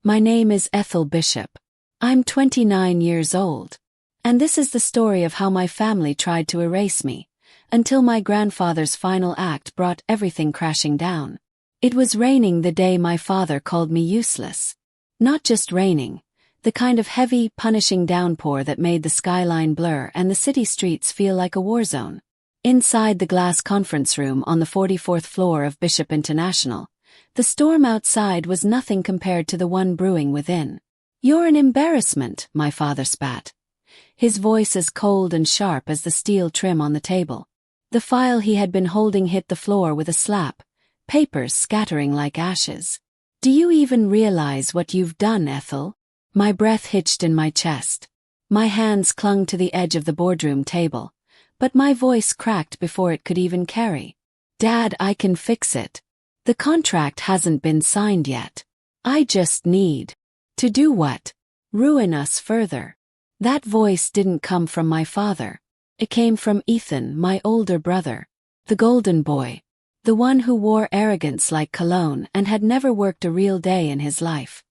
My name is Ethel Bishop. I'm 29 years old. And this is the story of how my family tried to erase me, until my grandfather's final act brought everything crashing down. It was raining the day my father called me useless. Not just raining, the kind of heavy, punishing downpour that made the skyline blur and the city streets feel like a war zone. Inside the glass conference room on the 44th floor of Bishop International, the storm outside was nothing compared to the one brewing within. "You're an embarrassment," my father spat, his voice as cold and sharp as the steel trim on the table. The file he had been holding hit the floor with a slap, papers scattering like ashes. "Do you even realize what you've done, Ethel?" My breath hitched in my chest. My hands clung to the edge of the boardroom table, but my voice cracked before it could even carry. "Dad, I can fix it. The contract hasn't been signed yet. I just need..." "To do what?" "Ruin us further." That voice didn't come from my father. It came from Ethan, my older brother. The golden boy. The one who wore arrogance like cologne and had never worked a real day in his life.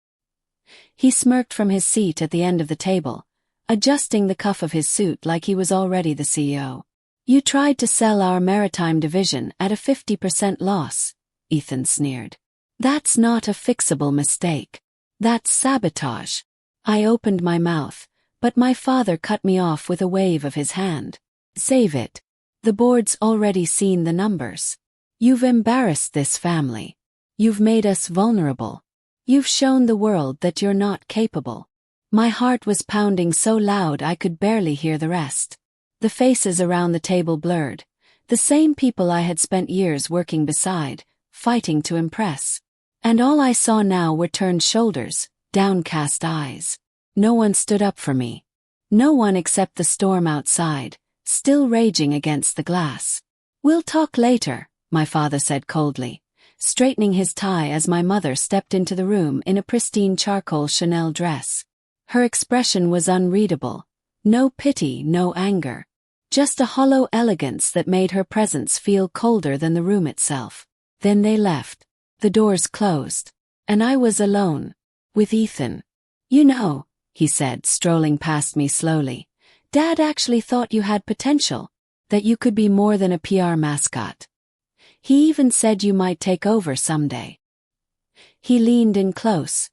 He smirked from his seat at the end of the table, adjusting the cuff of his suit like he was already the CEO. "You tried to sell our maritime division at a 50% loss," Ethan sneered. "That's not a fixable mistake. That's sabotage." I opened my mouth, but my father cut me off with a wave of his hand. "Save it. The board's already seen the numbers. You've embarrassed this family. You've made us vulnerable. You've shown the world that you're not capable." My heart was pounding so loud I could barely hear the rest. The faces around the table blurred, the same people I had spent years working beside, fighting to impress. And all I saw now were turned shoulders, downcast eyes. No one stood up for me. No one except the storm outside, still raging against the glass. "We'll talk later," my father said coldly, straightening his tie as my mother stepped into the room in a pristine charcoal Chanel dress. Her expression was unreadable. No pity, no anger. Just a hollow elegance that made her presence feel colder than the room itself. Then they left. The doors closed. And I was alone. With Ethan. "You know," he said, strolling past me slowly, "Dad actually thought you had potential. That you could be more than a PR mascot. He even said you might take over someday." He leaned in close,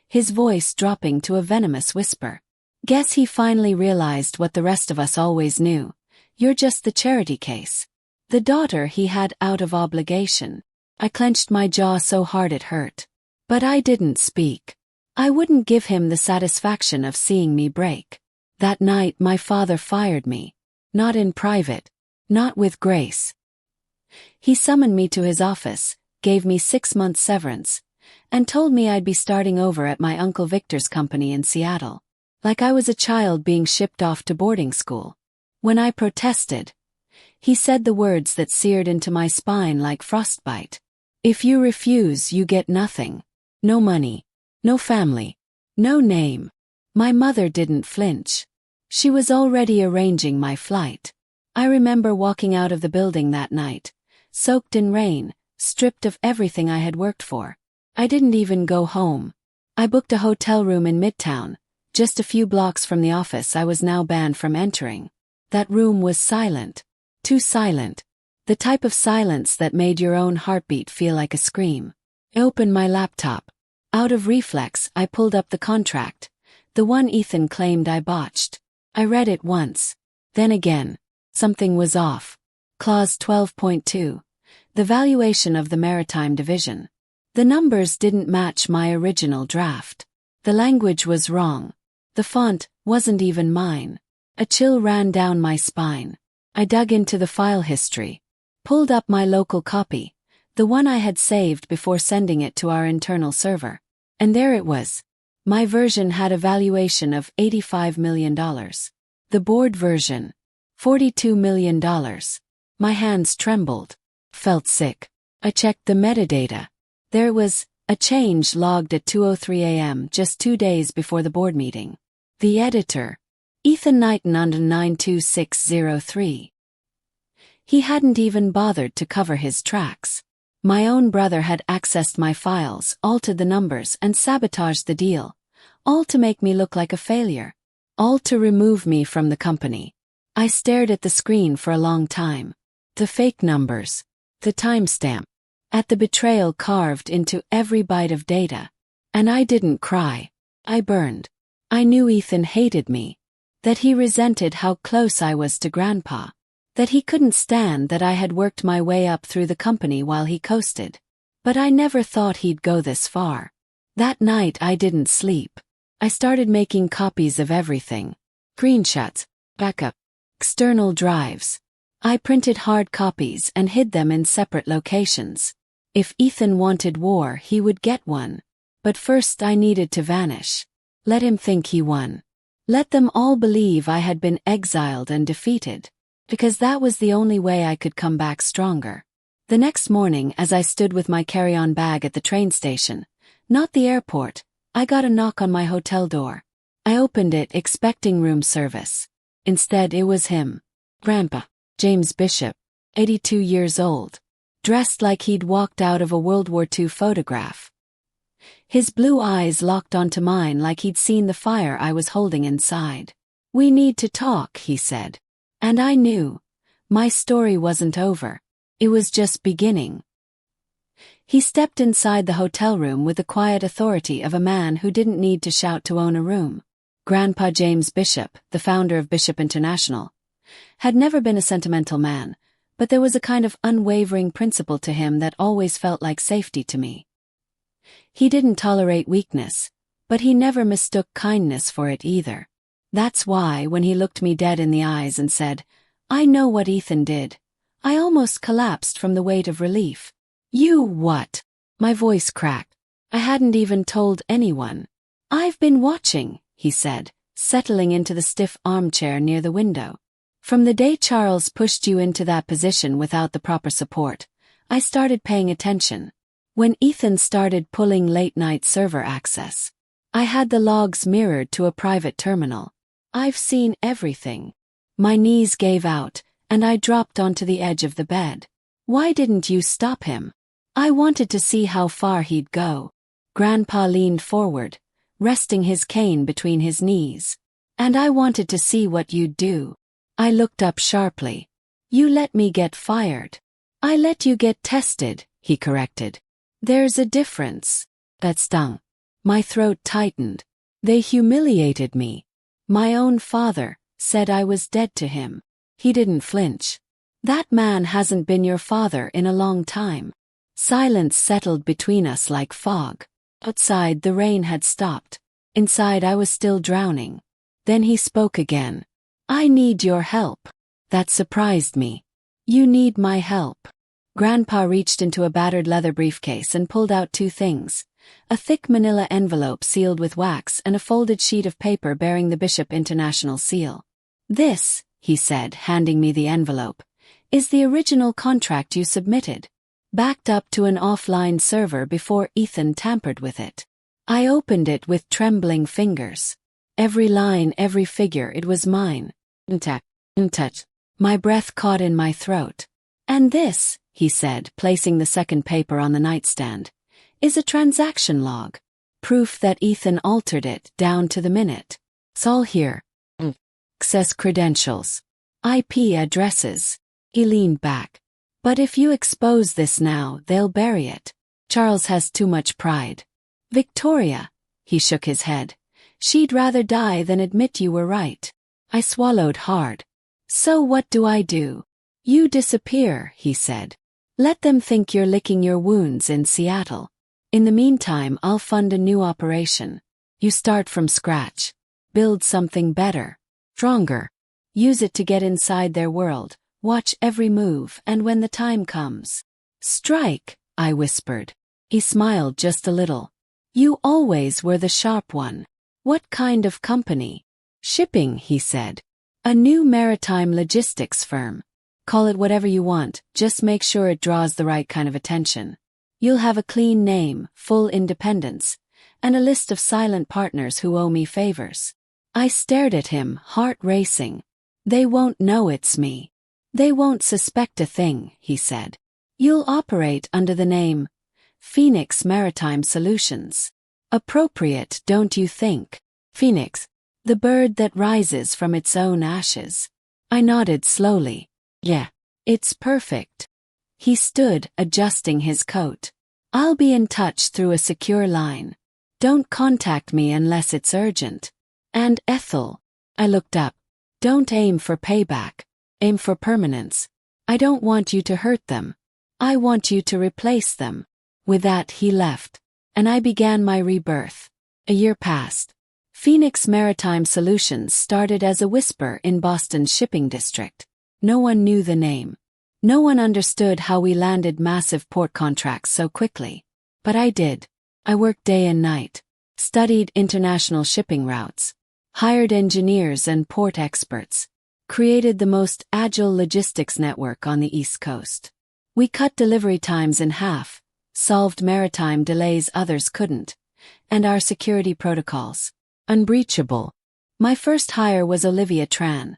his voice dropping to a venomous whisper. "Guess he finally realized what the rest of us always knew. You're just the charity case. The daughter he had out of obligation." I clenched my jaw so hard it hurt. But I didn't speak. I wouldn't give him the satisfaction of seeing me break. That night my father fired me. Not in private. Not with grace. He summoned me to his office, gave me 6 months severance, and told me I'd be starting over at my Uncle Victor's company in Seattle. Like I was a child being shipped off to boarding school. When I protested, he said the words that seared into my spine like frostbite. "If you refuse, you get nothing. No money. No family. No name." My mother didn't flinch. She was already arranging my flight. I remember walking out of the building that night, soaked in rain, stripped of everything I had worked for. I didn't even go home. I booked a hotel room in Midtown, just a few blocks from the office I was now banned from entering. That room was silent. Too silent. The type of silence that made your own heartbeat feel like a scream. I opened my laptop. Out of reflex, I pulled up the contract, the one Ethan claimed I botched. I read it once. Then again. Something was off. Clause 12.2. The valuation of the maritime division. The numbers didn't match my original draft. The language was wrong. The font wasn't even mine. A chill ran down my spine. I dug into the file history. Pulled up my local copy, the one I had saved before sending it to our internal server. And there it was. My version had a valuation of $85 million. The board version, $42 million. My hands trembled. Felt sick. I checked the metadata. There was a change logged at 2:03 a.m. just 2 days before the board meeting. The editor, Ethan Knighton under 92603. He hadn't even bothered to cover his tracks. My own brother had accessed my files, altered the numbers, and sabotaged the deal. All to make me look like a failure. All to remove me from the company. I stared at the screen for a long time. The fake numbers. The timestamp. At the betrayal carved into every byte of data. And I didn't cry. I burned. I knew Ethan hated me. That he resented how close I was to Grandpa. That he couldn't stand that I had worked my way up through the company while he coasted. But I never thought he'd go this far. That night I didn't sleep. I started making copies of everything. Screenshots, backup, external drives. I printed hard copies and hid them in separate locations. If Ethan wanted war, he would get one. But first I needed to vanish. Let him think he won. Let them all believe I had been exiled and defeated. Because that was the only way I could come back stronger. The next morning, as I stood with my carry-on bag at the train station, not the airport, I got a knock on my hotel door. I opened it expecting room service. Instead, it was him. Grandpa, James Bishop, 82 years old. Dressed like he'd walked out of a World War II photograph. His blue eyes locked onto mine like he'd seen the fire I was holding inside. "We need to talk," he said. And I knew. My story wasn't over. It was just beginning. He stepped inside the hotel room with the quiet authority of a man who didn't need to shout to own a room. Grandpa James Bishop, the founder of Bishop International, had never been a sentimental man, but there was a kind of unwavering principle to him that always felt like safety to me. He didn't tolerate weakness, but he never mistook kindness for it either. That's why, when he looked me dead in the eyes and said, "I know what Ethan did," I almost collapsed from the weight of relief. "You what?" My voice cracked. I hadn't even told anyone. "I've been watching," he said, settling into the stiff armchair near the window. "From the day Charles pushed you into that position without the proper support, I started paying attention. When Ethan started pulling late-night server access, I had the logs mirrored to a private terminal. I've seen everything." My knees gave out, and I dropped onto the edge of the bed. "Why didn't you stop him?" "I wanted to see how far he'd go." Grandpa leaned forward, resting his cane between his knees. "And I wanted to see what you'd do." I looked up sharply. "You let me get fired." "I let you get tested," he corrected. "There's a difference." That stung. My throat tightened. "They humiliated me. My own father said I was dead to him." He didn't flinch. "That man hasn't been your father in a long time." Silence settled between us like fog. Outside, the rain had stopped. Inside, I was still drowning. Then he spoke again. "I need your help." That surprised me. "You need my help." Grandpa reached into a battered leather briefcase and pulled out two things: a thick manila envelope sealed with wax and a folded sheet of paper bearing the Bishop International seal. "This," he said, handing me the envelope, "is the original contract you submitted. Backed up to an offline server before Ethan tampered with it." I opened it with trembling fingers. Every line, every figure, it was mine. Touch. My breath caught in my throat. "And this," he said, placing the second paper on the nightstand, "is a transaction log. Proof that Ethan altered it down to the minute. It's all here. Access credentials. IP addresses." He leaned back. "But if you expose this now, they'll bury it. Charles has too much pride." "Victoria," he shook his head, "she'd rather die than admit you were right." I swallowed hard. "So what do I do?" "You disappear," he said. "Let them think you're licking your wounds in Seattle. In the meantime, I'll fund a new operation. You start from scratch. Build something better. Stronger. Use it to get inside their world. Watch every move, and when the time comes, strike," I whispered. He smiled just a little. "You always were the sharp one." "What kind of company?" "Shipping," he said. "A new maritime logistics firm. Call it whatever you want, just make sure it draws the right kind of attention. You'll have a clean name, full independence, and a list of silent partners who owe me favors." I stared at him, heart racing. "They won't know it's me. They won't suspect a thing," he said. You'll operate under the name Phoenix Maritime Solutions. Appropriate, don't you think? Phoenix, the bird that rises from its own ashes. I nodded slowly. Yeah, it's perfect. He stood, adjusting his coat. I'll be in touch through a secure line. Don't contact me unless it's urgent. And Ethel. I looked up. Don't aim for payback. Aim for permanence. I don't want you to hurt them. I want you to replace them. With that he left. And I began my rebirth. A year passed. Phoenix Maritime Solutions started as a whisper in Boston's shipping district. No one knew the name. No one understood how we landed massive port contracts so quickly. But I did. I worked day and night, studied international shipping routes, hired engineers and port experts, created the most agile logistics network on the East Coast. We cut delivery times in half, solved maritime delays others couldn't, and our security protocols, unbreachable. My first hire was Olivia Tran,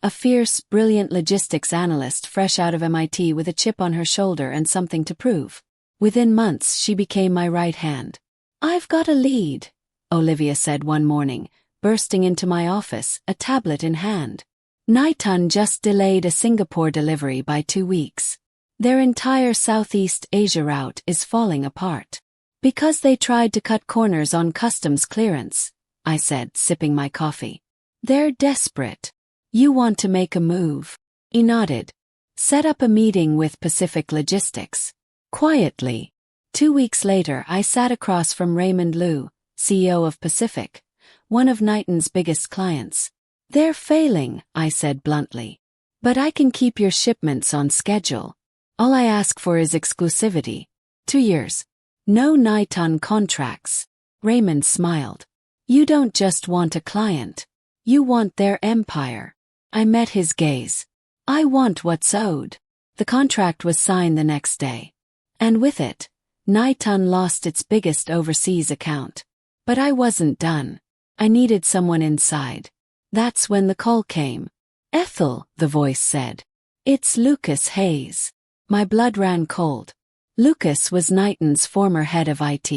a fierce, brilliant logistics analyst fresh out of MIT with a chip on her shoulder and something to prove. Within months she became my right hand. I've got a lead, Olivia said one morning, bursting into my office, a tablet in hand. Niton just delayed a Singapore delivery by 2 weeks. Their entire Southeast Asia route is falling apart. Because they tried to cut corners on customs clearance, I said, sipping my coffee. They're desperate. You want to make a move? He nodded. Set up a meeting with Pacific Logistics. Quietly. 2 weeks later I sat across from Raymond Liu, CEO of Pacific, one of Niton's biggest clients. They're failing, I said bluntly. But I can keep your shipments on schedule. All I ask for is exclusivity. 2 years. No Niton contracts. Raymond smiled. You don't just want a client. You want their empire. I met his gaze. I want what's owed. The contract was signed the next day. And with it, Niton lost its biggest overseas account. But I wasn't done. I needed someone inside. That's when the call came. Ethel, the voice said. It's Lucas Hayes. My blood ran cold. Lucas was Niton's former head of IT.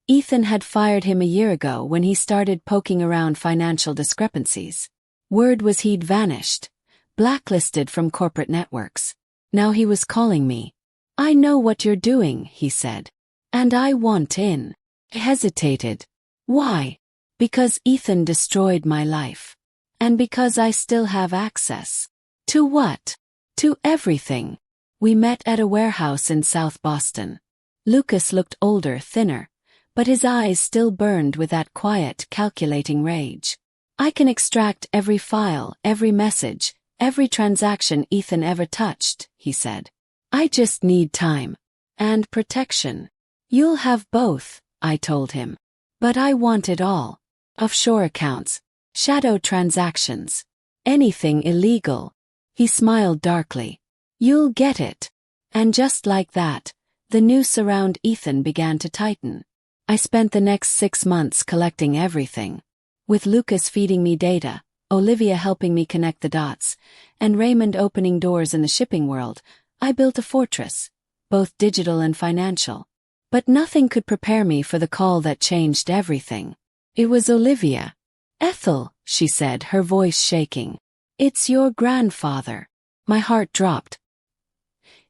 Ethan had fired him a year ago when he started poking around financial discrepancies. Word was he'd vanished, blacklisted from corporate networks. Now he was calling me. I know what you're doing, he said. And I want in. I hesitated. Why? Because Ethan destroyed my life. And because I still have access. To what? To everything. We met at a warehouse in South Boston. Lucas looked older, thinner, but his eyes still burned with that quiet, calculating rage. I can extract every file, every message, every transaction Ethan ever touched, he said. I just need time. And protection. You'll have both, I told him. But I want it all. Offshore accounts. Shadow transactions. Anything illegal. He smiled darkly. You'll get it. And just like that, the noose around Ethan began to tighten. I spent the next 6 months collecting everything. With Lucas feeding me data, Olivia helping me connect the dots, and Raymond opening doors in the shipping world, I built a fortress, both digital and financial. But nothing could prepare me for the call that changed everything. It was Olivia. Ethel, she said, her voice shaking. It's your grandfather. My heart dropped.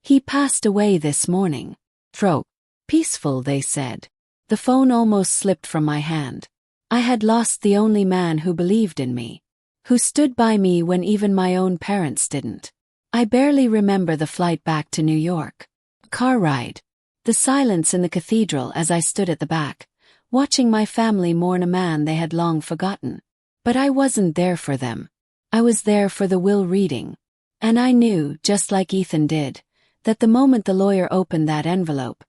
He passed away this morning. Peaceful, they said. The phone almost slipped from my hand. I had lost the only man who believed in me, who stood by me when even my own parents didn't. I barely remember the flight back to New York. Car ride. The silence in the cathedral as I stood at the back, watching my family mourn a man they had long forgotten. But I wasn't there for them. I was there for the will reading. And I knew, just like Ethan did, that the moment the lawyer opened that envelope,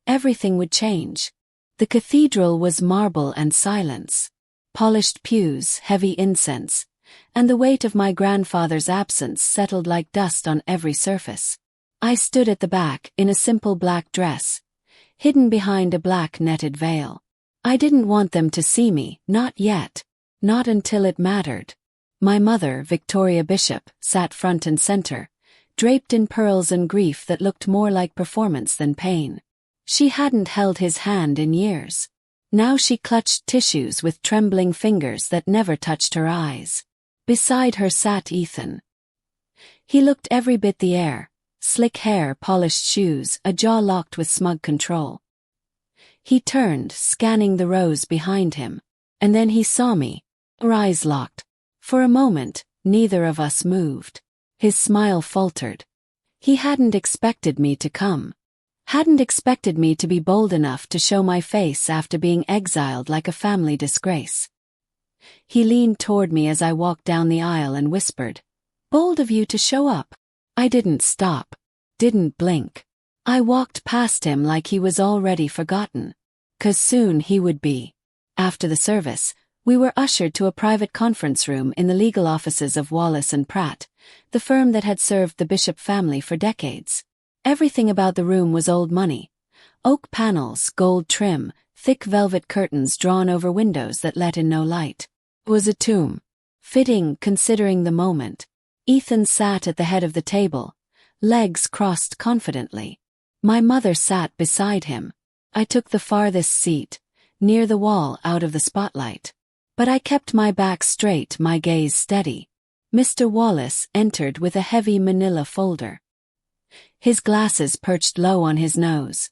everything would change. The cathedral was marble and silence, polished pews, heavy incense, and the weight of my grandfather's absence settled like dust on every surface. I stood at the back in a simple black dress, hidden behind a black netted veil. I didn't want them to see me, not yet, not until it mattered. My mother, Victoria Bishop, sat front and center, draped in pearls and grief that looked more like performance than pain. She hadn't held his hand in years. Now she clutched tissues with trembling fingers that never touched her eyes. Beside her sat Ethan. He looked every bit the heir, slick hair, polished shoes, a jaw locked with smug control. He turned, scanning the rows behind him. And then he saw me. Our eyes locked. For a moment, neither of us moved. His smile faltered. He hadn't expected me to come. Hadn't expected me to be bold enough to show my face after being exiled like a family disgrace. He leaned toward me as I walked down the aisle and whispered, "Bold of you to show up." I didn't stop. Didn't blink. I walked past him like he was already forgotten. 'Cause soon he would be. After the service, we were ushered to a private conference room in the legal offices of Wallace & Pratt, the firm that had served the Bishop family for decades. Everything about the room was old money. Oak panels, gold trim, thick velvet curtains drawn over windows that let in no light. It was a tomb. Fitting, considering the moment. Ethan sat at the head of the table, legs crossed confidently. My mother sat beside him. I took the farthest seat, near the wall out of the spotlight. But I kept my back straight, my gaze steady. Mr. Wallace entered with a heavy manila folder. His glasses perched low on his nose.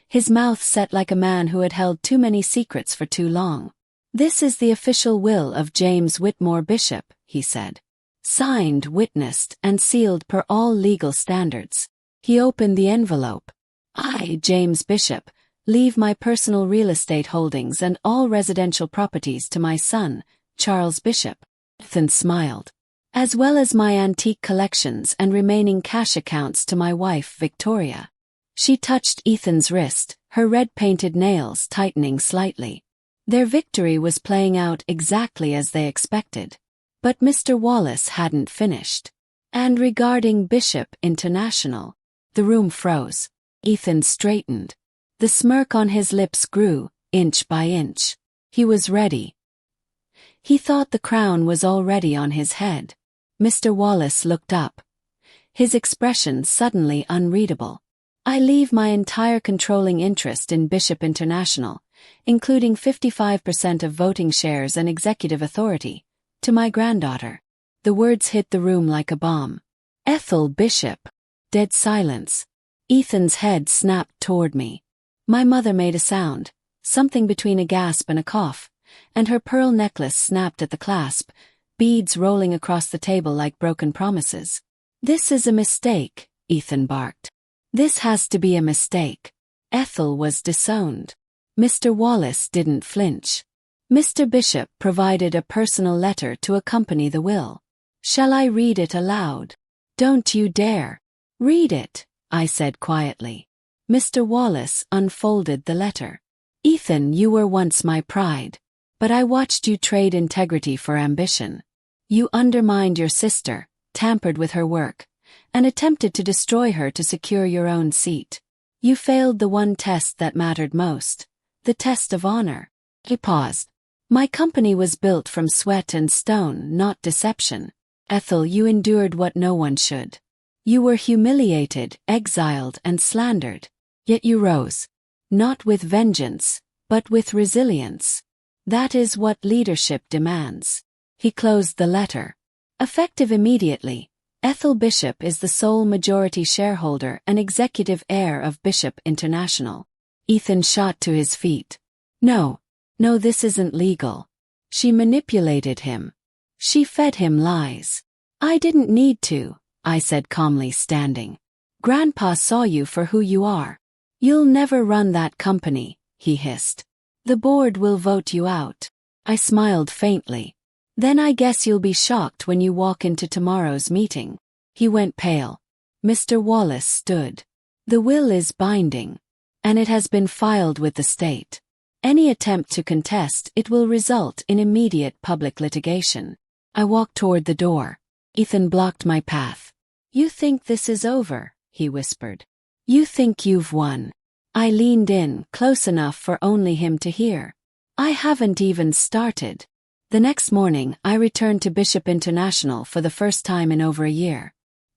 His mouth set like a man who had held too many secrets for too long. "This is the official will of James Whitmore Bishop," he said. "Signed, witnessed, and sealed per all legal standards." He opened the envelope. "I, James Bishop, leave my personal real estate holdings and all residential properties to my son, Charles Bishop." Ethan smiled. "As well as my antique collections and remaining cash accounts to my wife, Victoria." She touched Ethan's wrist, her red-painted nails tightening slightly. Their victory was playing out exactly as they expected. But Mr. Wallace hadn't finished. "And regarding Bishop International." The room froze. Ethan straightened. The smirk on his lips grew, inch by inch. He was ready. He thought the crown was already on his head. Mr. Wallace looked up. His expression suddenly unreadable. "I leave my entire controlling interest in Bishop International, including 55% of voting shares and executive authority, to my granddaughter." The words hit the room like a bomb. "Ethel Bishop." Dead silence. Ethan's head snapped toward me. My mother made a sound, something between a gasp and a cough, and her pearl necklace snapped at the clasp, beads rolling across the table like broken promises. "This is a mistake," Ethan barked. "This has to be a mistake." Ethel was disowned. Mr. Wallace didn't flinch. "Mr. Bishop provided a personal letter to accompany the will. Shall I read it aloud?" "Don't you dare." "Read it," I said quietly. Mr. Wallace unfolded the letter. "Ethan, you were once my pride. But I watched you trade integrity for ambition. You undermined your sister, tampered with her work, and attempted to destroy her to secure your own seat. You failed the one test that mattered most, the test of honor." He paused. "My company was built from sweat and stone, not deception. Ethel, you endured what no one should. You were humiliated, exiled, and slandered. Yet you rose. Not with vengeance, but with resilience. That is what leadership demands." He closed the letter. "Effective immediately, Ethel Bishop is the sole majority shareholder and executive heir of Bishop International." Ethan shot to his feet. No, this isn't legal. She manipulated him. She fed him lies." "I didn't need to," I said calmly, standing. "Grandpa saw you for who you are. You'll never run that company," he hissed. "The board will vote you out." I smiled faintly. "Then I guess you'll be shocked when you walk into tomorrow's meeting." He went pale. Mr. Wallace stood. "The will is binding. And it has been filed with the state. Any attempt to contest it will result in immediate public litigation." I walked toward the door. Ethan blocked my path. "You think this is over," he whispered. "You think you've won." I leaned in, close enough for only him to hear. "I haven't even started." The next morning, I returned to Bishop International for the first time in over a year.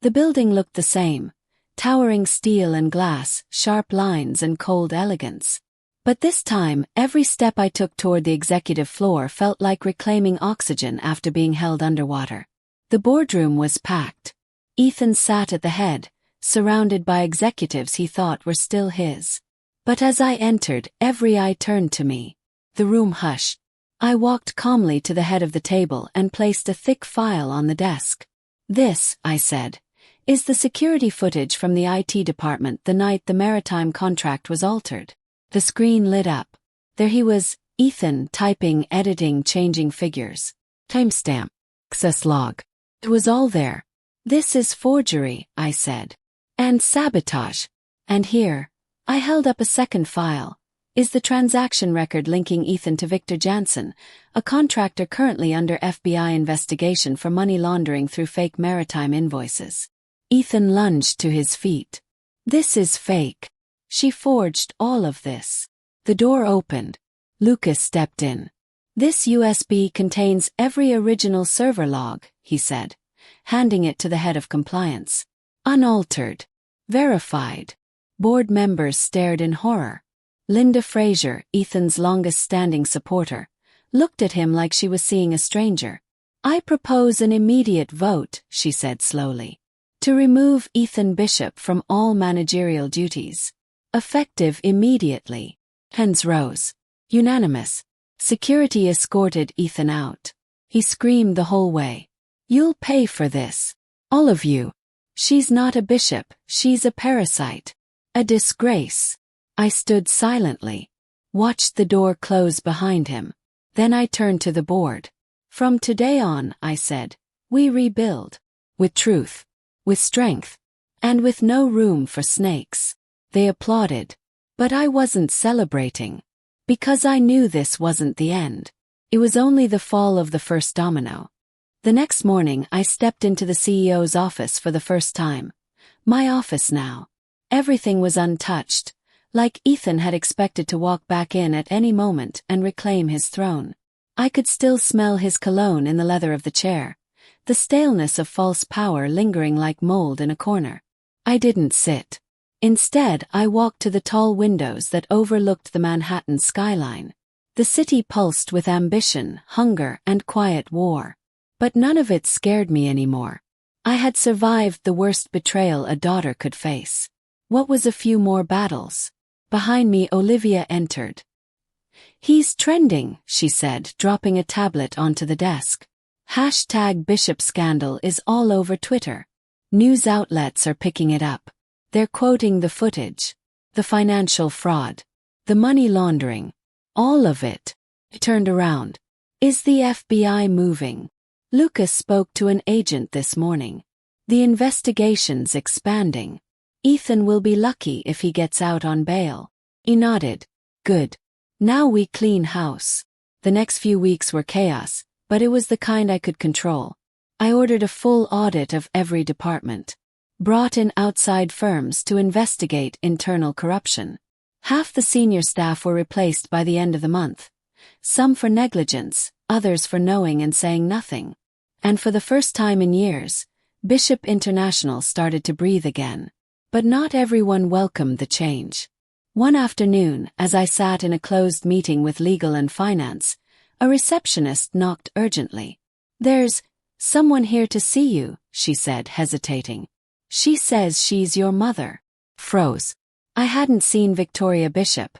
The building looked the same. Towering steel and glass, sharp lines and cold elegance. But this time, every step I took toward the executive floor felt like reclaiming oxygen after being held underwater. The boardroom was packed. Ethan sat at the head, surrounded by executives he thought were still his. But as I entered, every eye turned to me. The room hushed. I walked calmly to the head of the table and placed a thick file on the desk. "This," I said, "is the security footage from the IT department the night the maritime contract was altered." The screen lit up. There he was, Ethan, typing, editing, changing figures. Timestamp. Access log. It was all there. "This is forgery," I said. "And sabotage." And here, I held up a second file, is the transaction record linking Ethan to Victor Jansen, a contractor currently under FBI investigation for money laundering through fake maritime invoices. Ethan lunged to his feet. "This is fake. She forged all of this." The door opened. Lucas stepped in. "This USB contains every original server log," he said, handing it to the head of compliance. "Unaltered. Verified." Board members stared in horror. Linda Fraser, Ethan's longest-standing supporter, looked at him like she was seeing a stranger. "I propose an immediate vote," she said slowly, "to remove Ethan Bishop from all managerial duties. Effective immediately." Hands rose. Unanimous. Security escorted Ethan out. He screamed the whole way. "You'll pay for this. All of you. She's not a bishop, she's a parasite. A disgrace." I stood silently, watched the door close behind him. Then I turned to the board. "From today on," I said, "we rebuild. With truth. With strength. And with no room for snakes." They applauded. But I wasn't celebrating. Because I knew this wasn't the end. It was only the fall of the first domino. The next morning I stepped into the CEO's office for the first time. My office now. Everything was untouched, like Ethan had expected to walk back in at any moment and reclaim his throne. I could still smell his cologne in the leather of the chair, the staleness of false power lingering like mold in a corner. I didn't sit. Instead, I walked to the tall windows that overlooked the Manhattan skyline. The city pulsed with ambition, hunger, and quiet war. But none of it scared me anymore. I had survived the worst betrayal a daughter could face. What was a few more battles? Behind me, Olivia entered. "He's trending," she said, dropping a tablet onto the desk. #Bishop scandal is all over Twitter. News outlets are picking it up. They're quoting the footage. The financial fraud. The money laundering. All of it. I turned around. "Is the FBI moving?" Lucas spoke to an agent this morning. "The investigation's expanding. Ethan will be lucky if he gets out on bail." He nodded. "Good. Now we clean house." The next few weeks were chaos, but it was the kind I could control. I ordered a full audit of every department. Brought in outside firms to investigate internal corruption. Half the senior staff were replaced by the end of the month. Some for negligence, others for knowing and saying nothing. And for the first time in years, Bishop International started to breathe again. But not everyone welcomed the change. One afternoon, as I sat in a closed meeting with legal and finance, a receptionist knocked urgently. "There's someone here to see you," she said, hesitating. "She says she's your mother." Froze. I hadn't seen Victoria Bishop.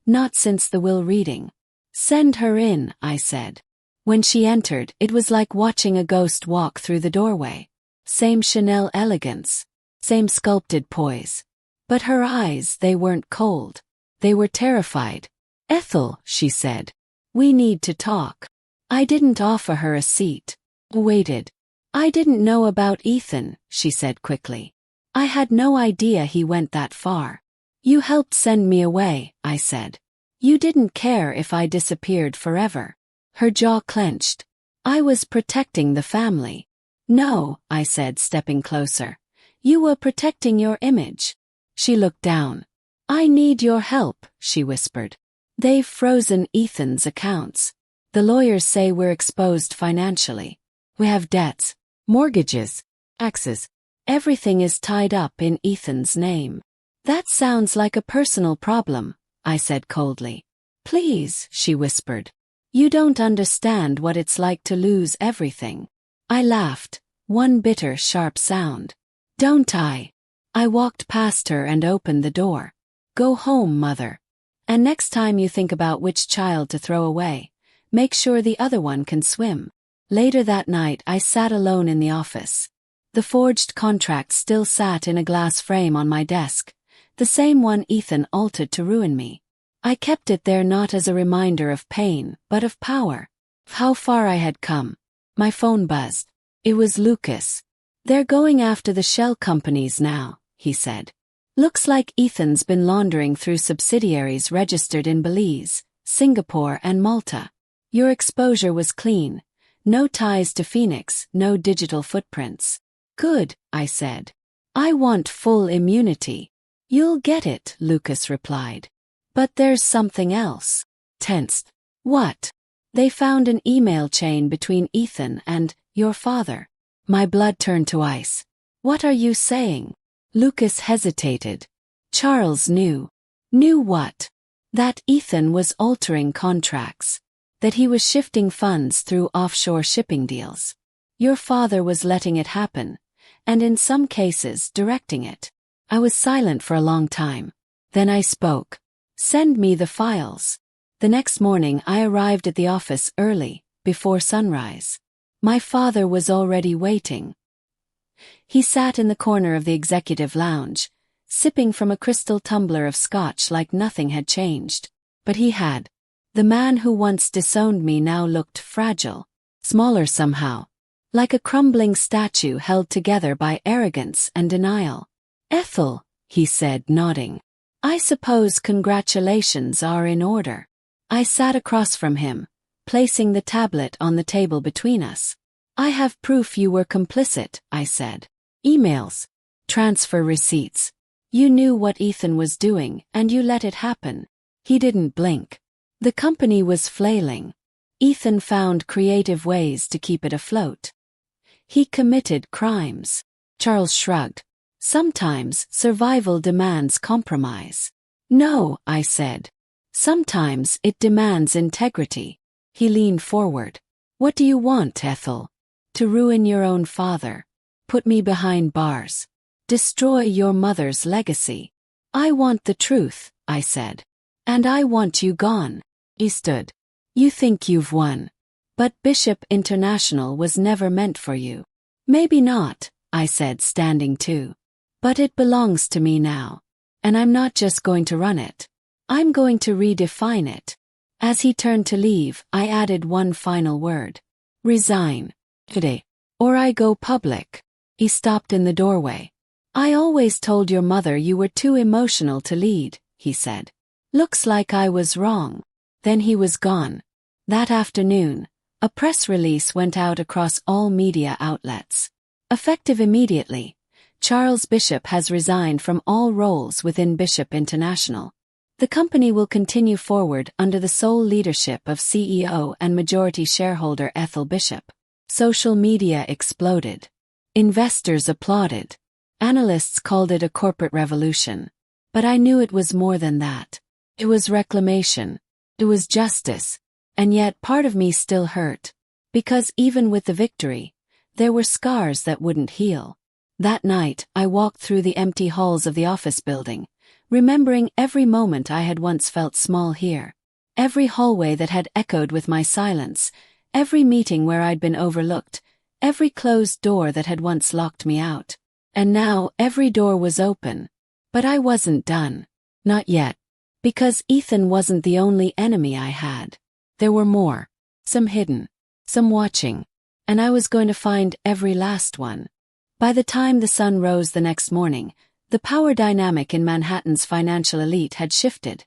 Not since the will reading. "Send her in," I said. When she entered, it was like watching a ghost walk through the doorway. Same Chanel elegance. Same sculpted poise. But her eyes, they weren't cold. They were terrified. "Ethel," she said. "We need to talk." I didn't offer her a seat. Waited. "I didn't know about Ethan," she said quickly. "I had no idea he went that far." "You helped send me away," I said. "You didn't care if I disappeared forever." Her jaw clenched. "I was protecting the family." "No," I said, stepping closer. "You were protecting your image." She looked down. "I need your help," she whispered. "They've frozen Ethan's accounts. The lawyers say we're exposed financially. We have debts, mortgages, taxes. Everything is tied up in Ethan's name. That sounds like a personal problem, I said coldly. Please, she whispered. You don't understand what it's like to lose everything. I laughed, one bitter, sharp sound. Don't I? I walked past her and opened the door. Go home, mother. And next time you think about which child to throw away, make sure the other one can swim. Later that night I sat alone in the office. The forged contract still sat in a glass frame on my desk, the same one Ethan altered to ruin me. I kept it there not as a reminder of pain, but of power. How far I had come. My phone buzzed. It was Lucas. They're going after the shell companies now, he said. Looks like Ethan's been laundering through subsidiaries registered in Belize, Singapore and Malta. Your exposure was clean. No ties to Phoenix, no digital footprints. Good, I said. I want full immunity. You'll get it, Lucas replied. But there's something else. Tensed. What? They found an email chain between Ethan and your father. My blood turned to ice. What are you saying? Lucas hesitated. Charles knew. Knew what? That Ethan was altering contracts. That he was shifting funds through offshore shipping deals. Your father was letting it happen, and in some cases directing it. I was silent for a long time. Then I spoke. Send me the files. The next morning I arrived at the office early, before sunrise. My father was already waiting. He sat in the corner of the executive lounge, sipping from a crystal tumbler of scotch like nothing had changed. But he had. The man who once disowned me now looked fragile, smaller somehow, like a crumbling statue held together by arrogance and denial. Ethel, he said, nodding. I suppose congratulations are in order. I sat across from him, placing the tablet on the table between us. I have proof you were complicit, I said. Emails. Transfer receipts. You knew what Ethan was doing, and you let it happen. He didn't blink. The company was flailing. Ethan found creative ways to keep it afloat. He committed crimes. Charles shrugged. Sometimes survival demands compromise. No, I said. Sometimes it demands integrity. He leaned forward. What do you want, Ethel? To ruin your own father. Put me behind bars. Destroy your mother's legacy. I want the truth, I said. And I want you gone. He stood. You think you've won. But Bishop International was never meant for you. Maybe not, I said, standing too. But it belongs to me now. And I'm not just going to run it. I'm going to redefine it. As he turned to leave, I added one final word. Resign. Today. Or I go public. He stopped in the doorway. I always told your mother you were too emotional to lead, he said. Looks like I was wrong. Then he was gone. That afternoon, a press release went out across all media outlets. Effective immediately, Charles Bishop has resigned from all roles within Bishop International. The company will continue forward under the sole leadership of CEO and majority shareholder Ethel Bishop. Social media exploded. Investors applauded. Analysts called it a corporate revolution. But I knew it was more than that. It was reclamation. It was justice. And yet part of me still hurt. Because even with the victory, there were scars that wouldn't heal. That night, I walked through the empty halls of the office building, remembering every moment I had once felt small here. Every hallway that had echoed with my silence, every meeting where I'd been overlooked, every closed door that had once locked me out. And now every door was open. But I wasn't done. Not yet. Because Ethan wasn't the only enemy I had. There were more. Some hidden. Some watching. And I was going to find every last one. By the time the sun rose the next morning, the power dynamic in Manhattan's financial elite had shifted,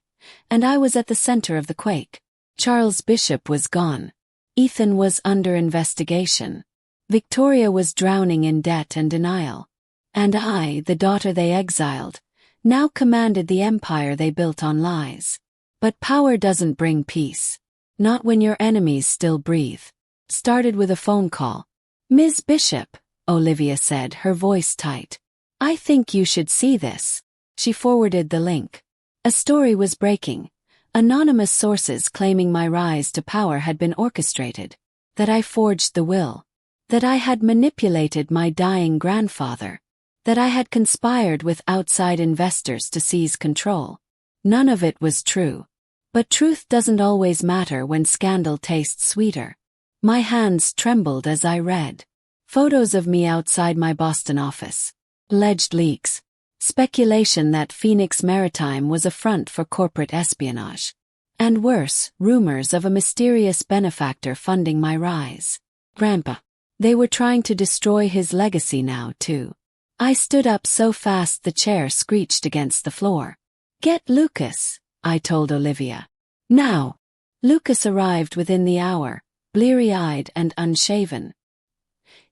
and I was at the center of the quake. Charles Bishop was gone. Ethan was under investigation. Victoria was drowning in debt and denial. And I, the daughter they exiled, now commanded the empire they built on lies. But power doesn't bring peace. Not when your enemies still breathe. Started with a phone call. Ms. Bishop, Olivia said, her voice tight. I think you should see this. She forwarded the link. A story was breaking. Anonymous sources claiming my rise to power had been orchestrated. That I forged the will. That I had manipulated my dying grandfather. That I had conspired with outside investors to seize control. None of it was true. But truth doesn't always matter when scandal tastes sweeter. My hands trembled as I read. Photos of me outside my Boston office. Alleged leaks. Speculation that Phoenix Maritime was a front for corporate espionage. And worse, rumors of a mysterious benefactor funding my rise. Grandpa. They were trying to destroy his legacy now, too. I stood up so fast the chair screeched against the floor. Get Lucas, I told Olivia. Now. Lucas arrived within the hour, bleary-eyed and unshaven.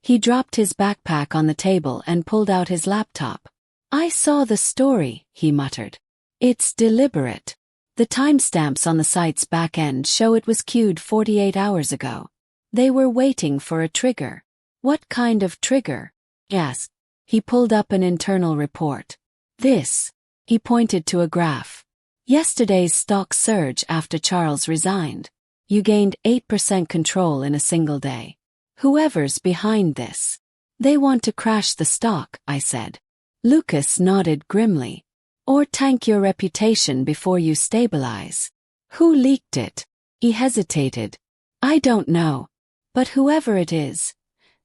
He dropped his backpack on the table and pulled out his laptop. I saw the story, he muttered. It's deliberate. The timestamps on the site's back end show it was queued 48 hours ago. They were waiting for a trigger. What kind of trigger? Yes. He pulled up an internal report. This. He pointed to a graph. Yesterday's stock surge after Charles resigned. You gained 8% control in a single day. Whoever's behind this. They want to crash the stock, I said. Lucas nodded grimly. Or tank your reputation before you stabilize. Who leaked it? He hesitated. I don't know. But whoever it is,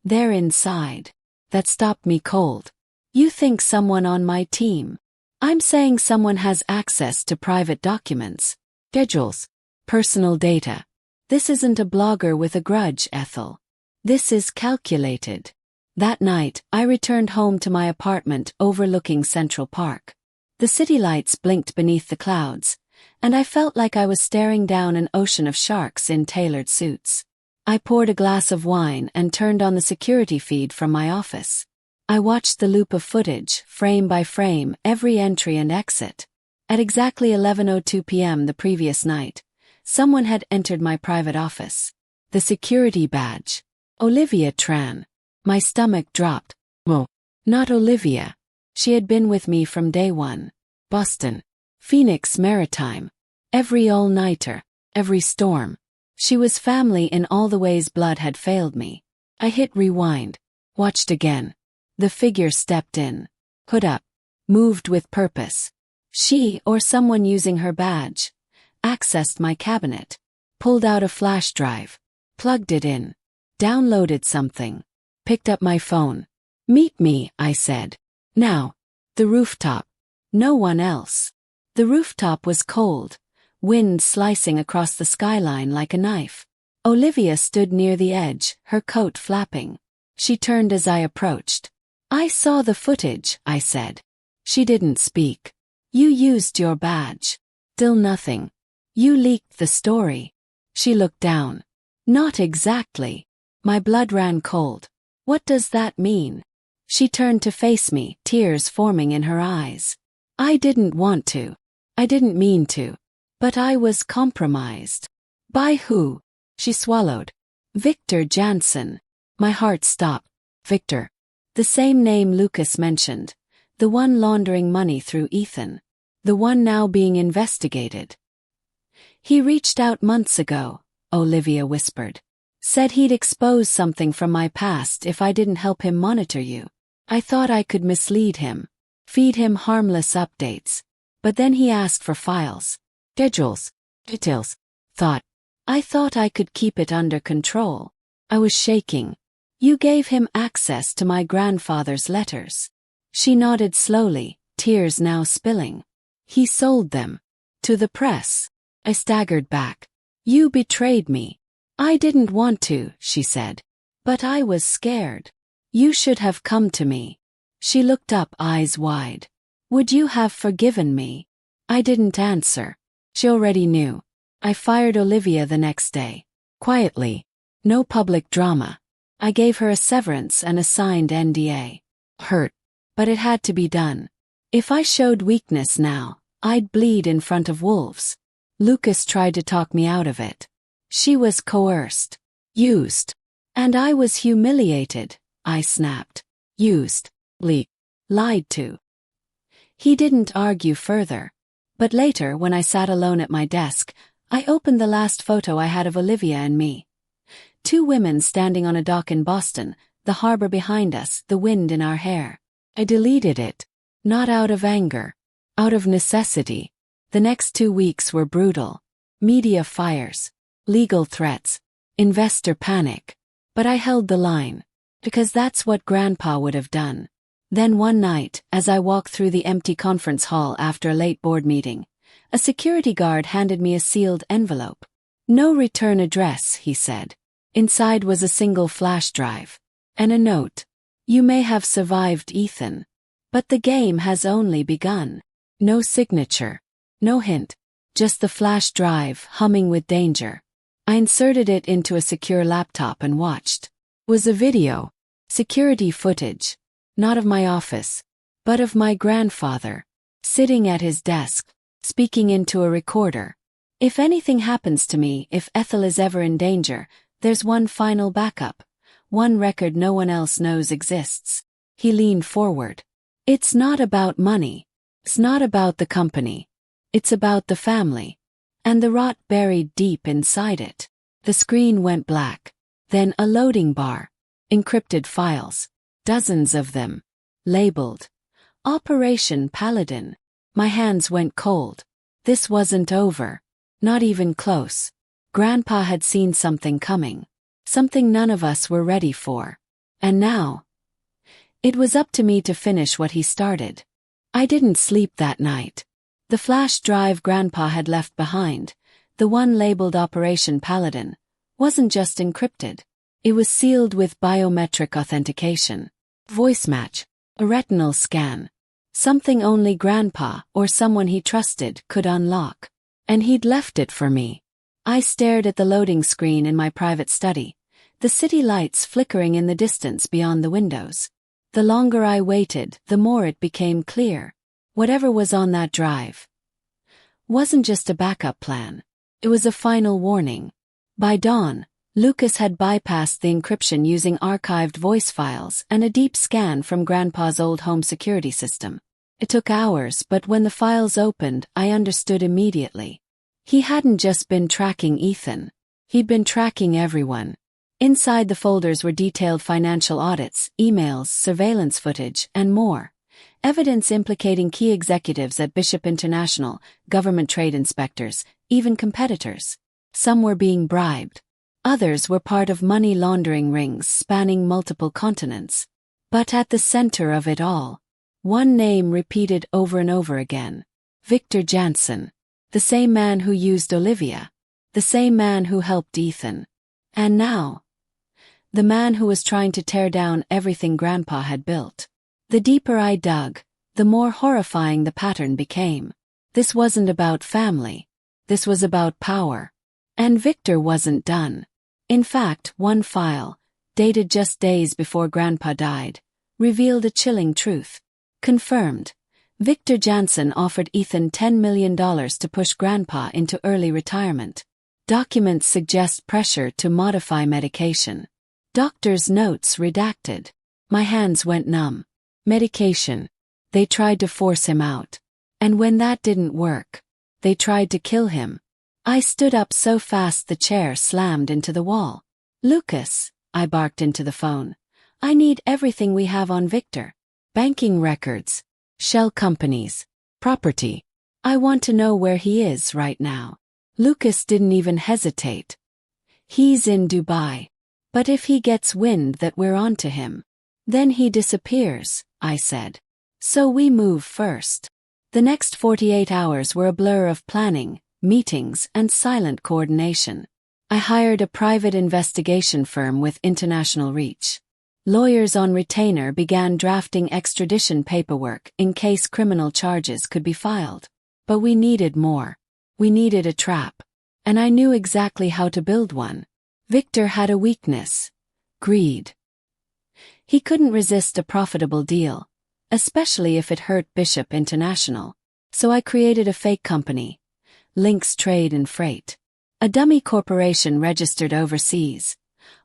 they're inside. That stopped me cold. You think someone on my team? I'm saying someone has access to private documents, schedules, personal data. This isn't a blogger with a grudge, Ethel. This is calculated. That night, I returned home to my apartment overlooking Central Park. The city lights blinked beneath the clouds, and I felt like I was staring down an ocean of sharks in tailored suits. I poured a glass of wine and turned on the security feed from my office. I watched the loop of footage, frame by frame, every entry and exit. At exactly 11:02 p.m. the previous night, someone had entered my private office. The security badge. Olivia Tran. My stomach dropped. Oh, not Olivia. She had been with me from day one. Boston. Phoenix Maritime. Every all-nighter. Every storm. She was family in all the ways blood had failed me. I hit rewind. Watched again. The figure stepped in. Hood up. Moved with purpose. She, or someone using her badge, accessed my cabinet. Pulled out a flash drive. Plugged it in. Downloaded something. Picked up my phone. Meet me, I said. Now. The rooftop. No one else. The rooftop was cold. Wind slicing across the skyline like a knife. Olivia stood near the edge, her coat flapping. She turned as I approached. I saw the footage, I said. She didn't speak. You used your badge. Still nothing. You leaked the story. She looked down. Not exactly. My blood ran cold. What does that mean? She turned to face me, tears forming in her eyes. I didn't want to. I didn't mean to. But I was compromised. By who? She swallowed. Victor Jansen. My heart stopped. Victor. The same name Lucas mentioned. The one laundering money through Ethan. The one now being investigated. He reached out months ago, Olivia whispered. Said he'd expose something from my past if I didn't help him monitor you. I thought I could mislead him. Feed him harmless updates. But then he asked for files. Schedules. Details. I thought I could keep it under control. I was shaking. You gave him access to my grandfather's letters. She nodded slowly, tears now spilling. He sold them. To the press. I staggered back. You betrayed me. I didn't want to, she said. But I was scared. You should have come to me. She looked up, eyes wide. Would you have forgiven me? I didn't answer. She already knew. I fired Olivia the next day. Quietly. No public drama. I gave her a severance and a signed NDA. Hurt. But it had to be done. If I showed weakness now, I'd bleed in front of wolves. Lucas tried to talk me out of it. She was coerced. Used. And I was humiliated, I snapped. Used. Lied to. He didn't argue further. But later, when I sat alone at my desk, I opened the last photo I had of Olivia and me. 2 women standing on a dock in Boston, the harbor behind us, the wind in our hair. I deleted it. Not out of anger. Out of necessity. The next 2 weeks were brutal. Media fires. Legal threats. Investor panic. But I held the line. Because that's what Grandpa would have done. Then one night, as I walked through the empty conference hall after a late board meeting, a security guard handed me a sealed envelope. No return address, he said. Inside was a single flash drive. And a note. You may have survived, Ethan. But the game has only begun. No signature. No hint. Just the flash drive, humming with danger. I inserted it into a secure laptop and watched. It was a video. Security footage. Not of my office, but of my grandfather, sitting at his desk, speaking into a recorder. If anything happens to me, if Ethel is ever in danger, there's one final backup, one record no one else knows exists. He leaned forward. It's not about money. It's not about the company. It's about the family. And the rot buried deep inside it. The screen went black. Then a loading bar. Encrypted files. Dozens of them. Labeled. Operation Paladin. My hands went cold. This wasn't over. Not even close. Grandpa had seen something coming. Something none of us were ready for. And now, it was up to me to finish what he started. I didn't sleep that night. The flash drive Grandpa had left behind, the one labeled Operation Paladin, wasn't just encrypted. It was sealed with biometric authentication. Voice match. A retinal scan. Something only Grandpa or someone he trusted could unlock. And he'd left it for me. I stared at the loading screen in my private study, the city lights flickering in the distance beyond the windows. The longer I waited, the more it became clear. Whatever was on that drive wasn't just a backup plan. It was a final warning. By dawn, Lucas had bypassed the encryption using archived voice files and a deep scan from Grandpa's old home security system. It took hours, but when the files opened, I understood immediately. He hadn't just been tracking Ethan. He'd been tracking everyone. Inside the folders were detailed financial audits, emails, surveillance footage, and more. Evidence implicating key executives at Bishop International, government trade inspectors, even competitors. Some were being bribed. Others were part of money laundering rings spanning multiple continents. But at the center of it all, one name repeated over and over again. Victor Jansen. The same man who used Olivia. The same man who helped Ethan. And now, the man who was trying to tear down everything Grandpa had built. The deeper I dug, the more horrifying the pattern became. This wasn't about family. This was about power. And Victor wasn't done. In fact, one file, dated just days before Grandpa died, revealed a chilling truth. Confirmed. Victor Jansen offered Ethan $10 million to push Grandpa into early retirement. Documents suggest pressure to modify medication. Doctor's notes redacted. My hands went numb. Medication. They tried to force him out. And when that didn't work, they tried to kill him. I stood up so fast the chair slammed into the wall. Lucas, I barked into the phone. I need everything we have on Victor. Banking records. Shell companies. Property. I want to know where he is right now. Lucas didn't even hesitate. He's in Dubai. But if he gets wind that we're onto him, then he disappears, I said. So we move first. The next 48 hours were a blur of planning, meetings, and silent coordination. I hired a private investigation firm with international reach. Lawyers on retainer began drafting extradition paperwork in case criminal charges could be filed. But we needed more. We needed a trap. And I knew exactly how to build one. Victor had a weakness. Greed. He couldn't resist a profitable deal, especially if it hurt Bishop International. So I created a fake company. Links Trade and Freight. A dummy corporation registered overseas.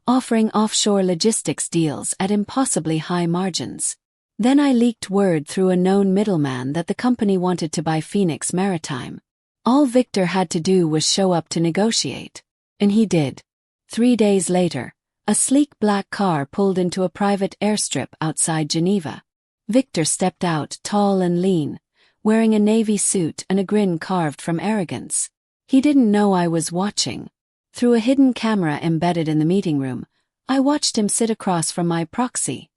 offering offshore logistics deals at impossibly high margins. Then I leaked word through a known middleman that the company wanted to buy Phoenix Maritime. All Victor had to do was show up to negotiate. And he did. 3 days later, a sleek black car pulled into a private airstrip outside Geneva. Victor stepped out, tall and lean, wearing a navy suit and a grin carved from arrogance. He didn't know I was watching. Through a hidden camera embedded in the meeting room, I watched him sit across from my proxy,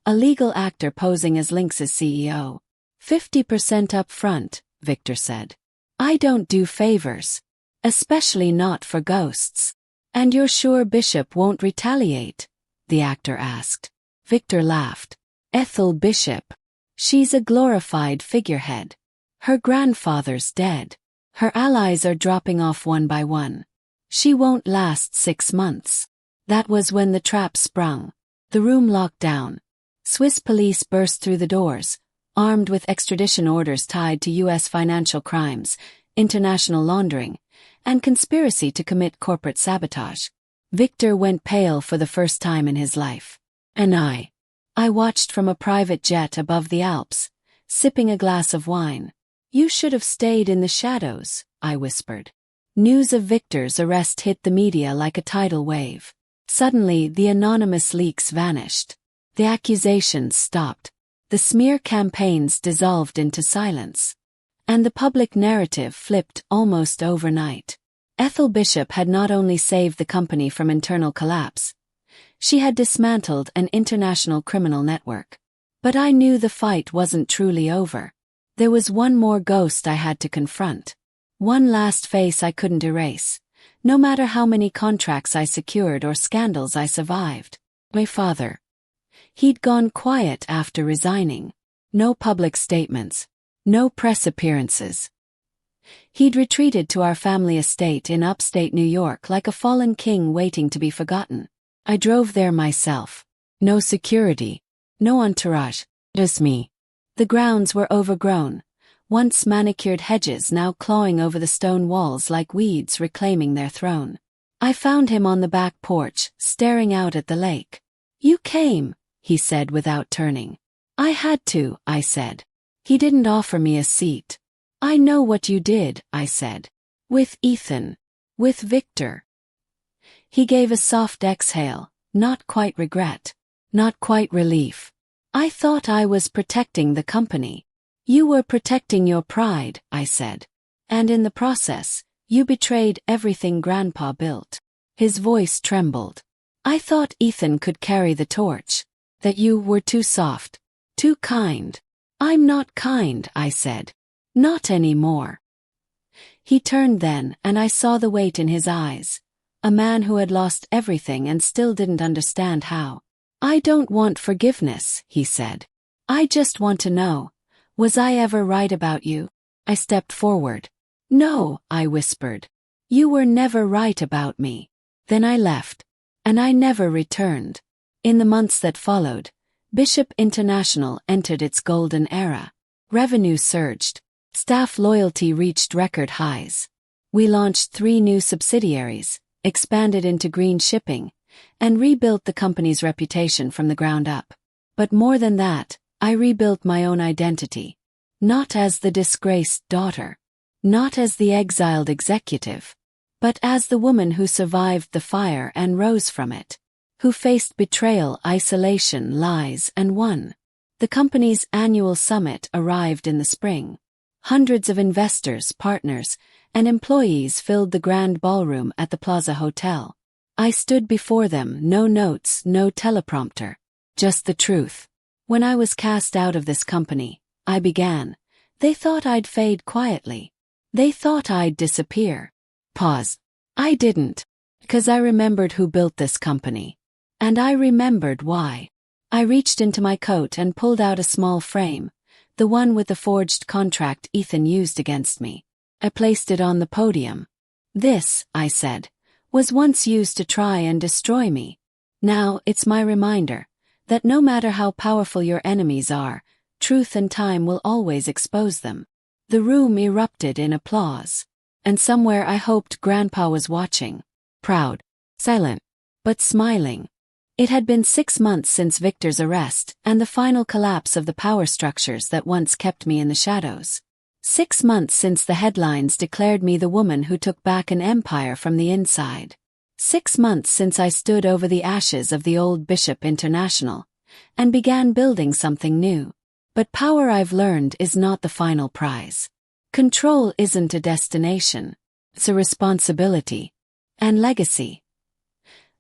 a legal actor posing as Lynx's CEO. 50% up front, Victor said. I don't do favors. Especially not for ghosts. And you're sure Bishop won't retaliate? The actor asked. Victor laughed. Ethel Bishop. She's a glorified figurehead. Her grandfather's dead. Her allies are dropping off one by one. She won't last 6 months. That was when the trap sprung. The room locked down. Swiss police burst through the doors, armed with extradition orders tied to U.S. financial crimes, international laundering, and conspiracy to commit corporate sabotage. Victor went pale for the first time in his life. And I watched from a private jet above the Alps, sipping a glass of wine. You should have stayed in the shadows, I whispered. News of Victor's arrest hit the media like a tidal wave. Suddenly, the anonymous leaks vanished. The accusations stopped. The smear campaigns dissolved into silence. And the public narrative flipped almost overnight. Ethel Bishop had not only saved the company from internal collapse, she had dismantled an international criminal network. But I knew the fight wasn't truly over. There was one more ghost I had to confront. One last face I couldn't erase, no matter how many contracts I secured or scandals I survived. My father. He'd gone quiet after resigning. No public statements. No press appearances. He'd retreated to our family estate in upstate New York like a fallen king waiting to be forgotten. I drove there myself. No security. No entourage. Just me. The grounds were overgrown. Once manicured hedges now clawing over the stone walls like weeds reclaiming their throne. I found him on the back porch, staring out at the lake. You came, he said without turning. I had to, I said. He didn't offer me a seat. I know what you did, I said. With Ethan. With Victor. He gave a soft exhale, not quite regret. Not quite relief. I thought I was protecting the company. You were protecting your pride, I said. And in the process, you betrayed everything Grandpa built. His voice trembled. I thought Ethan could carry the torch. That you were too soft. Too kind. I'm not kind, I said. Not anymore. He turned then, and I saw the weight in his eyes. A man who had lost everything and still didn't understand how. I don't want forgiveness, he said. I just want to know. Was I ever right about you? I stepped forward. No, I whispered. You were never right about me. Then I left. And I never returned. In the months that followed, Bishop International entered its golden era. Revenue surged. Staff loyalty reached record highs. We launched 3 new subsidiaries, expanded into green shipping, and rebuilt the company's reputation from the ground up. But more than that, I rebuilt my own identity. Not as the disgraced daughter. Not as the exiled executive. But as the woman who survived the fire and rose from it. Who faced betrayal, isolation, lies, and won. The company's annual summit arrived in the spring. Hundreds of investors, partners, and employees filled the grand ballroom at the Plaza Hotel. I stood before them, no notes, no teleprompter. Just the truth. When I was cast out of this company, I began. They thought I'd fade quietly. They thought I'd disappear. Pause. I didn't. Because I remembered who built this company. And I remembered why. I reached into my coat and pulled out a small frame, the one with the forged contract Ethan used against me. I placed it on the podium. This, I said, was once used to try and destroy me. Now it's my reminder that no matter how powerful your enemies are, truth and time will always expose them. The room erupted in applause. And somewhere I hoped Grandpa was watching. Proud. Silent. but smiling. It had been 6 months since Victor's arrest and the final collapse of the power structures that once kept me in the shadows. 6 months since the headlines declared me the woman who took back an empire from the inside. 6 months since I stood over the ashes of the old Bishop International and began building something new. But power, I've learned, is not the final prize. Control isn't a destination. It's a responsibility. And legacy.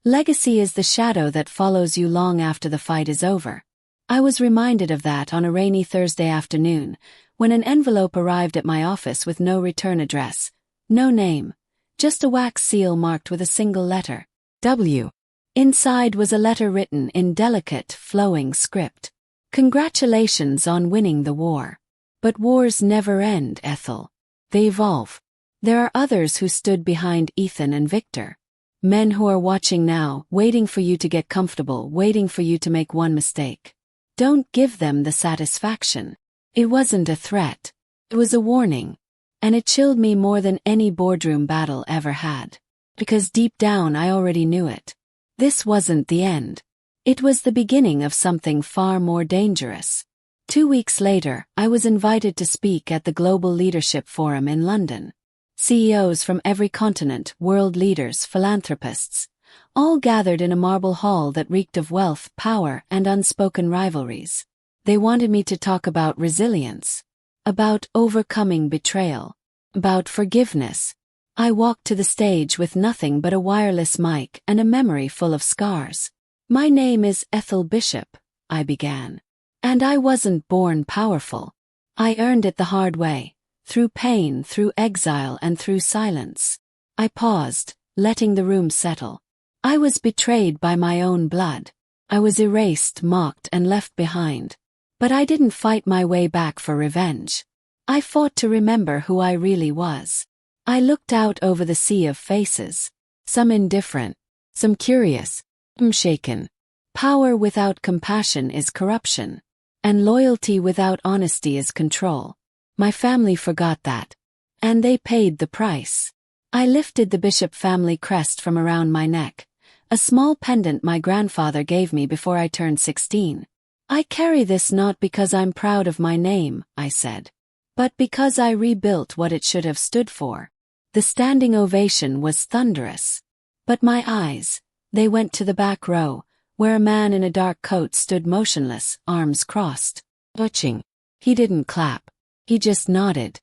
Legacy is the shadow that follows you long after the fight is over. I was reminded of that on a rainy Thursday afternoon, when an envelope arrived at my office with no return address, no name, just a wax seal marked with a single letter, W. Inside was a letter written in delicate, flowing script. Congratulations on winning the war. But wars never end, Ethel. They evolve. There are others who stood behind Ethan and Victor. Men who are watching now, waiting for you to get comfortable, waiting for you to make one mistake. Don't give them the satisfaction. It wasn't a threat. It was a warning. And it chilled me more than any boardroom battle ever had. Because deep down I already knew it. This wasn't the end. It was the beginning of something far more dangerous. 2 weeks later, I was invited to speak at the Global Leadership Forum in London. CEOs from every continent, world leaders, philanthropists, all gathered in a marble hall that reeked of wealth, power, and unspoken rivalries. They wanted me to talk about resilience, about overcoming betrayal, about forgiveness. I walked to the stage with nothing but a wireless mic and a memory full of scars. My name is Ethel Bishop, I began. And I wasn't born powerful. I earned it the hard way. Through pain, through exile, and through silence. I paused, letting the room settle. I was betrayed by my own blood. I was erased, mocked, and left behind. But I didn't fight my way back for revenge. I fought to remember who I really was. I looked out over the sea of faces. Some indifferent, some curious, some shaken. Power without compassion is corruption. And loyalty without honesty is control. My family forgot that. And they paid the price. I lifted the Bishop family crest from around my neck, a small pendant my grandfather gave me before I turned 16. I carry this not because I'm proud of my name, I said, but because I rebuilt what it should have stood for. The standing ovation was thunderous. But my eyes, they went to the back row, where a man in a dark coat stood motionless, arms crossed, watching. He didn't clap. He just nodded.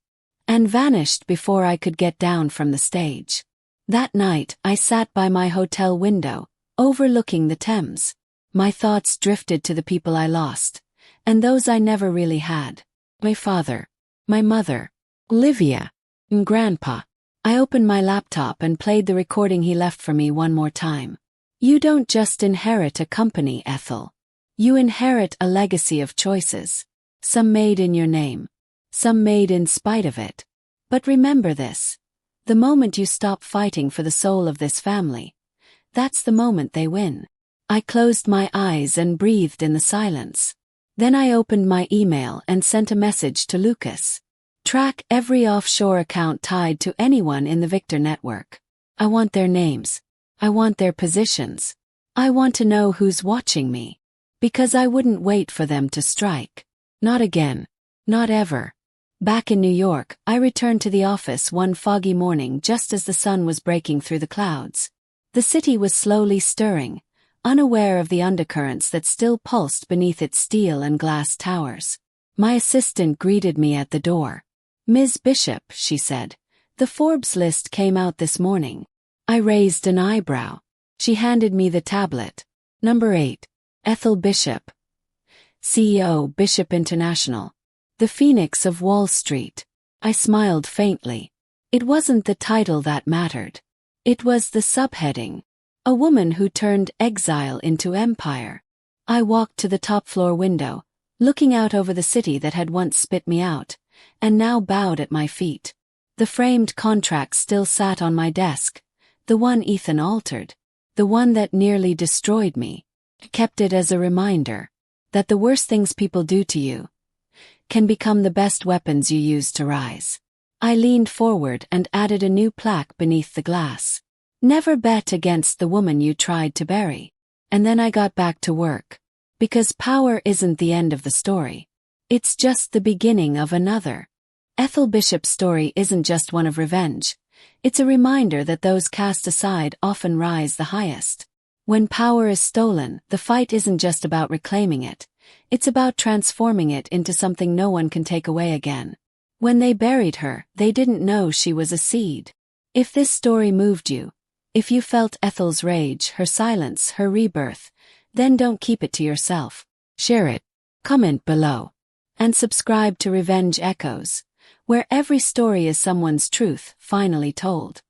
And vanished before I could get down from the stage. That night, I sat by my hotel window, overlooking the Thames. My thoughts drifted to the people I lost, and those I never really had. My father, my mother, Olivia, and Grandpa. I opened my laptop and played the recording he left for me one more time. You don't just inherit a company, Ethel. You inherit a legacy of choices. Some made in your name. Some made in spite of it. But remember this. The moment you stop fighting for the soul of this family, that's the moment they win. I closed my eyes and breathed in the silence. Then I opened my email and sent a message to Lucas. Track every offshore account tied to anyone in the Victor network. I want their names. I want their positions. I want to know who's watching me. Because I wouldn't wait for them to strike. Not again. Not ever. Back in New York, I returned to the office one foggy morning just as the sun was breaking through the clouds. The city was slowly stirring, unaware of the undercurrents that still pulsed beneath its steel and glass towers. My assistant greeted me at the door. Ms. Bishop, she said, the Forbes list came out this morning. I raised an eyebrow. She handed me the tablet. Number 8. Ethel Bishop. CEO, Bishop International. The Phoenix of Wall Street. I smiled faintly. It wasn't the title that mattered. It was the subheading. A woman who turned exile into empire. I walked to the top floor window, looking out over the city that had once spit me out, and now bowed at my feet. The framed contract still sat on my desk, the one Ethan altered, the one that nearly destroyed me. I kept it as a reminder that the worst things people do to you can become the best weapons you use to rise. I leaned forward and added a new plaque beneath the glass. Never bet against the woman you tried to bury. And then I got back to work. Because power isn't the end of the story. It's just the beginning of another. Ethel Bishop's story isn't just one of revenge. It's a reminder that those cast aside often rise the highest. When power is stolen, the fight isn't just about reclaiming it. It's about transforming it into something no one can take away again. When they buried her, they didn't know she was a seed. If this story moved you, if you felt Ethel's rage, her silence, her rebirth, then don't keep it to yourself. Share it, comment below, and subscribe to Revenge Echoes, where every story is someone's truth finally told.